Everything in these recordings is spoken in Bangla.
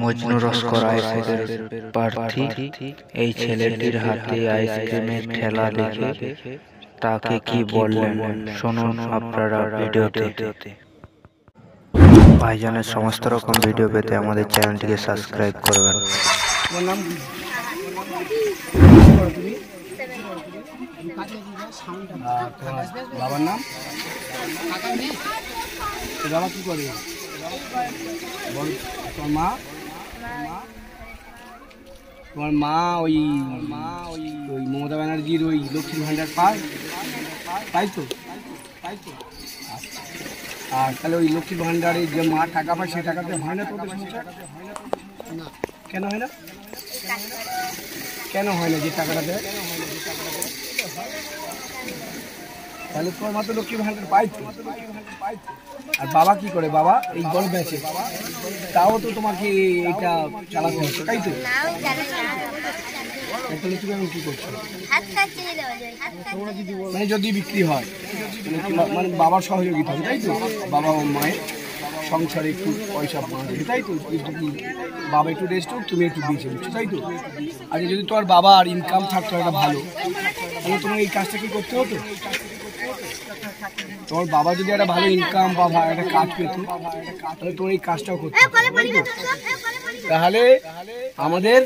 মজনু লস্কর আইএসএফের প্রার্থী এই ছেলেটির হাতে আইসক্রিমের ঠেলা দেখে তাকে কি বললেন শুনুন আপনারা ভিডিওতে। ভাইজানের সমস্ত রকম ভিডিও পেতে আমাদের চ্যানেলটিকে সাবস্ক্রাইব করবেন। বাবার নাম? বাবা কি করে? তোমার মা ওই মমতা ব্যানার্জির ওই লক্ষ্মীর ভান্ডার পায়, তাই তো? আর তাহলে ওই লক্ষ্মীর ভান্ডারে যে মা টাকা পায় সেই টাকাতে হয় না তোদের সংসার? কেন হয় না? কেন হয় না যে টাকাটা দেয়? তাহলে তোমার মা তো লক্ষ্মীর ভান্ডার পাই তো। আর বাবা কি করে? বাবা এই গল্প বেচে, তাও তো তোমাকে এইটা চালাতে হচ্ছে, তাই তো? তাহলে তুমি আমি কি করছো? মানে যদি বিক্রি হয় মানে বাবার সহযোগিতা হবে, তাই তো? বাবা ও মায়ের সংসারে একটু পয়সা পাওয়া যাবে, তাই তো? বাবা একটু রেস্ট হোক, তুমি একটু দিয়েছে দিচ্ছ, তাই তো? আর যদি তোমার বাবার ইনকাম থাকতো একটা ভালো, তাহলে তোমার এই কাজটা কি করতে হতো? তোমার বাবা যদি একটা ভালো ইনকাম বা একটা কাজ পেত, তাহলে তোমার এই কাজটাও করতে হতো। তাহলে আমাদের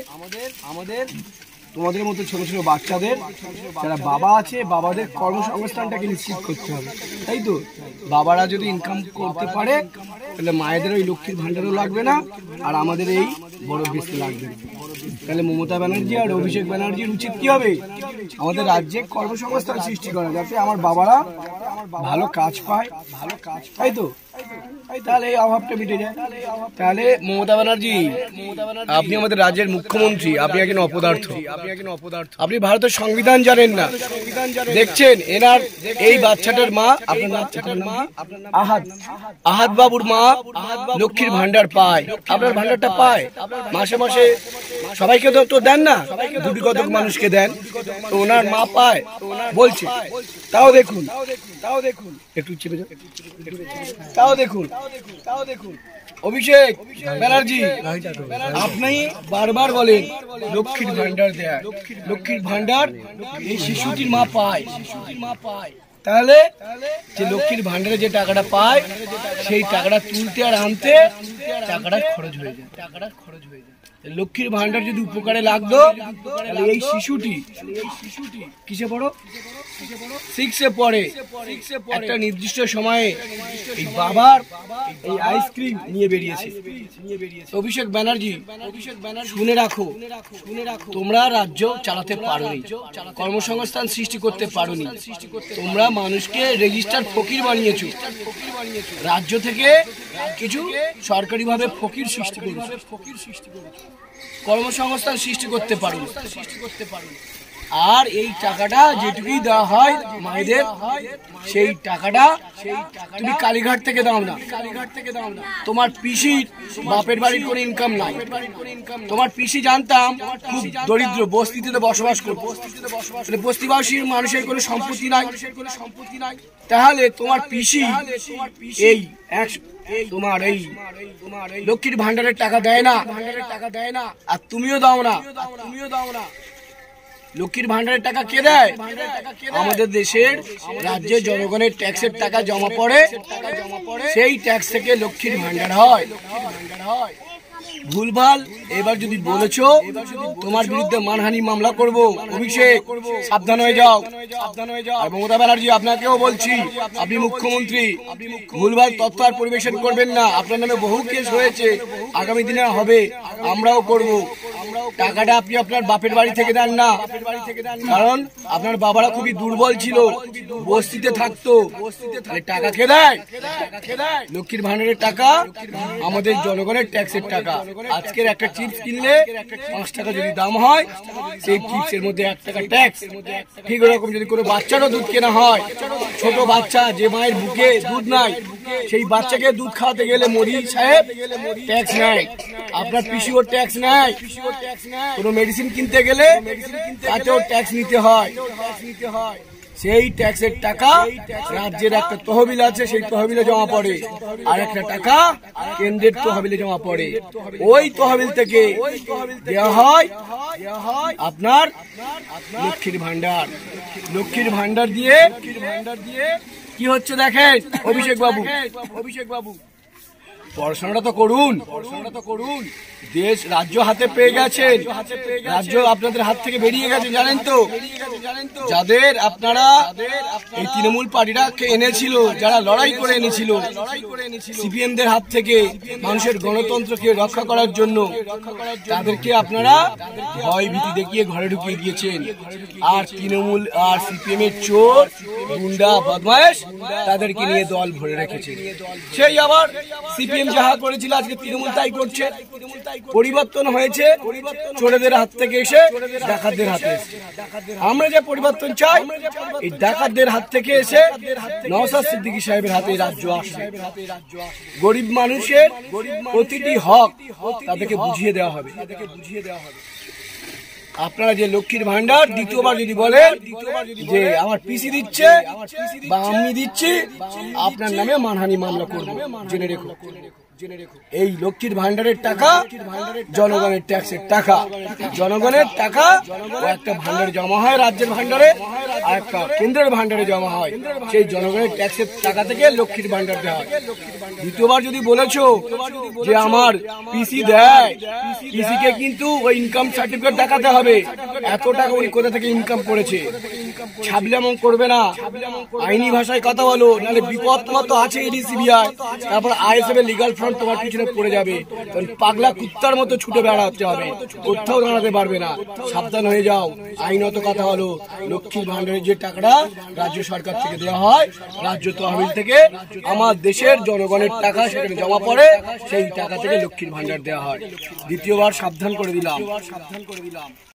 তোমাদের মতো ছোট ছোট বাচ্চাদের যারা বাবা আছে, বাবাদের কর্মসংস্থানটাকে নিশ্চিত করতে হবে, তাই তো? বাবারা যদি ইনকাম করতে পারে তাহলে মায়েদের ওই লক্ষ্মীর ভান্ডারও লাগবে না, আর আমাদের এই বড় বেশি লাগবে না। তাহলে মমতা ব্যানার্জি আর অভিষেক ব্যানার্জির উচিত কি হবে? আমাদের রাজ্যে কর্মসংস্থান সৃষ্টি করা, যাতে আমার বাবারা ভালো কাজ পায়, তাই তো? তাহলে এই অভাবটা মিটে যায়। তাহলে মমতা ব্যানার্জি, আপনি আমাদের রাজ্যের মুখ্যমন্ত্রী, আপনি একজন অপদার্থ। আপনি ভারতের সংবিধান জানেন না। দেখছেন এনার এই বাচ্চাটার মা, আপনার মা আহাদ বাবুর মা লক্ষ্মীর ভান্ডার পায়, আপনার ভান্ডারটা পায় মাসে মাসে। সবাইকে তো দেন না, দুটি কতক মানুষকে দেন, তো ওনার মা পায় বলছে। তাও দেখুন একটু চেপে যাও, তাও দেখুন অভিষেক ব্যানার্জি, আপনি বারবার বলেন লক্ষ্মীর ভান্ডার দেয়, লক্ষ্মীর ভান্ডার এই শিশুটির মা পায়। তাহলে যে লক্ষ্মীর ভান্ডারে যে টাকাটা পায়, সেই টাকাটা তুলতে আর আনতে টাকাটা খরচ হয়ে যায়। লক্ষ্মীর ভান্ডার যদি উপকারে লাগতো, তাহলে এই শিশুটি কিসে পড়ো? 6 পড়ে। একটা নির্দিষ্ট সময়ে এই বাবার এই আইসক্রিম নিয়ে বেরিয়েছে। অভিষেক ব্যানার্জি, শুনে রাখো, তোমরা রাজ্য চালাতে পারোনি, কর্মসংস্থান সৃষ্টি করতে পারোনি, তোমরা মানুষকে রেজিস্টার ফকির বানিয়েছো। রাজ্য থেকে কিছু সরকারিভাবে ফকির সৃষ্টি করেছো, কর্মসংস্থান সৃষ্টি করতে পারো। আর এই টাকাটা যেটুকুই দেওয়া হয় মায়েদের, সেই টাকাটা তুমি কালীঘাট থেকে দাও না। তোমার পিসির বাপের বাড়ির কোনো ইনকাম নাই। তোমার পিসি জানতাম খুব দরিদ্র, বস্তিতে বসবাস করতো, বস্তিবাসীর মানুষের কোনো সম্পত্তি নাই। তাহলে তোমার পিসি এই তোমার এই লক্ষ্মীর ভান্ডারের টাকা দেয় না, আর তুমিও দাও না। লক্ষ্মীর ভান্ডারের টাকা কে দেয়? আমাদের দেশের রাজ্যের জনগণের ট্যাক্সের টাকা জমা পড়ে, সেই ট্যাক্স থেকে লক্ষ্মীর ভান্ডার হয়। ভুলভাল এবার যদি বলেছো, তোমার বিরুদ্ধে মানহানি মামলা করব। অভিষেক, সাবধান হয়ে যাও। আর মমতা ব্যানার্জি, আপনাকেও বলছি, আপনি মুখ্যমন্ত্রী, ভুলভাল তথ্য আর পরিবেশন করবেন না। আপনার নামে বহু কেস হয়েছে, আগামী দিনে হবে, আমরাও করব। টাকাটা আপনি আপনার বাপের বাড়ি থেকে দেন না, কারণ আপনার বাবারা খুবই দুর্বল ছিল, বস্তিতে থাকতো। টাকা কে দেয়? লক্ষ্মীর ভান্ডারের টাকা আমাদের জনগণের ট্যাক্সের টাকা। আজকের একটা চিপস কিনলে 5 টাকা যদি দাম হয়, সেই চিপসের মধ্যে 1 টাকা ট্যাক্স। ঠিক ওরকম যদি কোনো বাচ্চারও দুধ কেনা হয়, ছোট বাচ্চা যে মায়ের বুকে দুধ নাই, সেই বাচ্চাকে দুধ খাওয়াতে গেলে মোদি সাহেব ট্যাক্স নেয়। আপনার পিসিও ট্যাক্স নেয়। কোনো মেডিসিন কিনতে গেলে তাতেও ট্যাক্স নিতে হয়। সেই ট্যাক্সের টাকা রাজ্যের একটা তহবিল আছে, সেই তহবিলে জমা পড়ে, আর একটা টাকা কেন্দ্রের তহবিলে জমা পড়ে। ওই তহবিল থেকে দেওয়া হয় আপনার লক্ষ্মীর ভান্ডার। লক্ষ্মীর ভান্ডার দিয়ে কি হচ্ছে দেখেন অভিষেক বাবু, পড়াশোনাটা তো করুন, দেশ রাজ্য হাতে পেয়ে গেছেন, রাজ্য আপনাদের হাত থেকে বেরিয়ে গেছে জানেন তো। যাদের আপনারা এই তৃণমূল পার্টিটাকে এনেছিল, যারা লড়াই করে এনেছিল সিপিএম দের হাত থেকে মানুষের গণতন্ত্রকে রক্ষা করার জন্য, তাদেরকে আপনারা ভয় ভীতি দেখিয়ে ঘরে ঢুকিয়ে দিয়েছেন। আর তৃণমূল আর সিপিএম এর চোর গুন্ডা বদমাইশ তাদেরকে নিয়ে দল ভরে রেখেছে। সেই আবার সিপিএম যাহা করেছিল আজকে তৃণমূল তাই করছে। পরিবর্তন হয়েছে চোরেদের হাত থেকে এসে ডাকাতদের হাতে। আমরা যে পরিবর্তন চাই, এই ডাকাতদের হাত থেকে এসে নওশাদ সিদ্দিকী সাহেবের হাতে রাজ্য আসবে। গরিব মানুষের প্রতিটি হক তাদেরকে বুঝিয়ে দেওয়া হবে। আপনারা যে লক্ষ্মীর ভান্ডার দ্বিতীয়বার যদি বলেন যে আমার পিসি দিচ্ছে বা আমি দিচ্ছি, আপনার নামে মানহানি মামলা করবো। জেনে রেখো, এই লক্ষ্মীর ভান্ডারের টাকা জনগণের ট্যাক্সের টাকা, জনগণের টাকা একটা ভান্ডারে জমা হয়, রাজ্যের ভান্ডারে, আর একটা কেন্দ্রের ভান্ডারে জমা হয়। সেই জনগণের ট্যাক্সের টাকা থেকে লক্ষ্মীর ভান্ডার দেওয়া হয়। দ্বিতীয়বার যদি বলেছো যে আমার পিসি দেয়, পিসিকে কিন্তু ওই ইনকাম সার্টিফিকেট দেখাতে হবে, এত টাকা উনি কোথা থেকে ইনকাম করেছে। ছাবলামো করবে না, আইনি ভাষায় কথা বলো, নাহলে বিপদ মতো আছে ইডি সিবিআই, তারপর আইএসএফ এর লিগাল ফ্রন্ট তোমার পিছনে পড়ে যাবে। পাগলা কুত্তার মতো ছুটে বেড়াতে হবে, কোথাও দাঁড়াতে পারবে না। সাবধান হয়ে যাও, আইনত কথা হলো। লক্ষ্মীর ভান্ডারের যে টাকাটা রাজ্য সরকার থেকে দেওয়া হয়, রাজ্য তহবিল থেকে আমার দেশের জনগণের টাকা সেখানে জমা পড়ে, সেই টাকা থেকে লক্ষ্মীর ভান্ডার দেওয়া হয়। দ্বিতীয়বার সাবধান করে দিলাম।